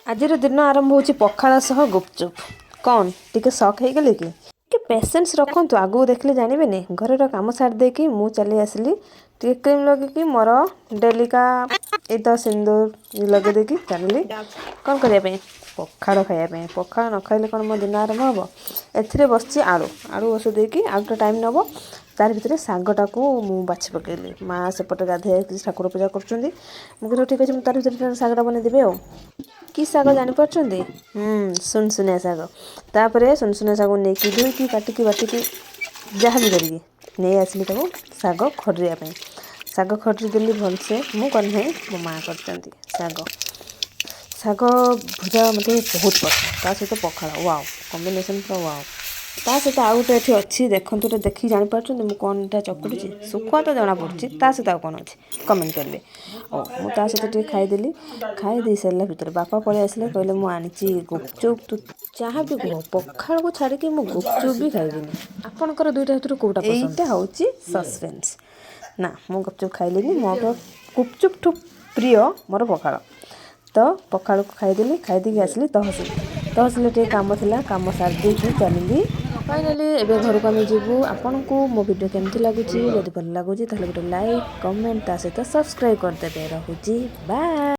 ଆଜିର ଦିନ ଆରମ୍ଭ ହେଉଛି ପଖାଳ ସହ ଗୁପଚୁପ୍। କ'ଣ ଟିକେ ସକ୍ ହେଇଗଲେ କି? ଟିକେ ପେସେନ୍ସ ରଖନ୍ତୁ, ଆଗକୁ ଦେଖିଲେ ଜାଣିବେନି। ଘରର କାମ ସାରି ଦେଇକି ମୁଁ ଚାଲି ଆସିଲି। ଟିକେ କ୍ରିମ୍ ଲଗେଇକି ମୋର ଡେଲିକା ଏଇତ ସିନ୍ଦୁର ଲଗେଇ ଦେଇକି ଚାଲିଲି କ'ଣ କରିବା ପାଇଁ? ପଖାଳ ଖାଇବା ପାଇଁ। ପଖାଳ ନ ଖାଇଲେ କ'ଣ ମୋ ଦିନ ଆରମ୍ଭ ହେବ? ଏଥିରେ ବସିଛି ଆଳୁ ବସାଇ ଦେଇକି ଆଳୁଟା ଟାଇମ୍ ନେବ। ତାରି ଭିତରେ ଶାଗଟାକୁ ମୁଁ ବାଛି ପକାଇଲି। ମାଆ ସେପଟେ ଗାଧୋଇ ଆସିକି ଠାକୁର ପୂଜା କରୁଛନ୍ତି। ମୁଁ କହିଲି ଠିକ୍ ଅଛି, ମୁଁ ତାରି ଭିତରେ ଶାଗଟା ବନେଇଦେବି ଆଉ। କି ଶାଗ ଜାଣିପାରୁଛନ୍ତି? ସୁନସୁନିଆ ଶାଗ। ତାପରେ ସୁନସୁନିଆ ଶାଗକୁ ନେଇକି ଧୋଇକି କାଟିକି ବାଟିକି ଯାହା ବି କରିକି ନେଇ ଆସିଲି ତାକୁ ଶାଗ ଖରଡ଼ିବା ପାଇଁ। ଶାଗ ଖରଡ଼ି ଦେଲି ଭଲସେ। ମୁଁ କରିନାହିଁ, ମୋ ମାଆ କରିଛନ୍ତି ଶାଗ ଭଜା। ମୋତେ ବହୁତ ପସନ୍ଦ। ତା ସହିତ ପଖାଳ, ୱାଓ କମ୍ବିନେସନ୍ ପୁରା ୱାଓ। ତା ସହିତ ଆଉ ଗୋଟେ ଏଠି ଅଛି, ଦେଖନ୍ତୁ। ଏଟା ଦେଖିକି ଜାଣିପାରୁଛନ୍ତି ମୁଁ କ'ଣଟା ଚକୁଡ଼ିଛି? ଶୁଖୁଆ ତ ଜଣାପଡ଼ୁଛି, ତା ସହିତ ଆଉ କ'ଣ ଅଛି କମେଣ୍ଟ କରିବେ। ମୁଁ ତା ସହିତ ଟିକେ ଖାଇଦେଲି। ଖାଇ ଦେଇ ସାରିଲା ଭିତରେ ବାପା ପଳେଇ ଆସିଲେ, କହିଲେ ମୁଁ ଆଣିଛି ଗୁପଚୁପ୍। ତୁ ଯାହା ବି କୁହ, ପଖାଳକୁ ଛାଡ଼ିକି ମୁଁ ଗୁପଚୁପ୍ ବି ଖାଇବିନି। ଆପଣଙ୍କର ଦୁଇଟା ଭିତରୁ କେଉଁଟା ପସନ୍ଦ? ଏଇଟା ହେଉଛି ସସ୍ପେନ୍ସ। ନା, ମୁଁ ଗୁପଚୁପ୍ ଖାଇଲିନି। ମୋର ଗୁପଚୁପ୍ଠୁ ପ୍ରିୟ ମୋର ପଖାଳ। ତ ପଖାଳକୁ ଖାଇଦେଲି। ଖାଇଦେଇକି ଆସିଲି ତହସିଲରେ ଟିକେ କାମ ଥିଲା, କାମ ସାରି ଦେଇକି ଚାଲିଲି। ଫାଇନାଲି ଏବେ ଘରକୁ ଆମେ ଯିବୁ। ଆପଣଙ୍କୁ ମୋ ଭିଡ଼ିଓ କେମିତି ଲାଗୁଛି? ଯଦି ଭଲ ଲାଗୁଛି ତାହେଲେ ଗୋଟେ ଲାଇକ୍, କମେଣ୍ଟ, ତା ସହିତ ସବସ୍କ୍ରାଇବ୍ କରିଦେବେ। ରହୁଛି, ବାଏ।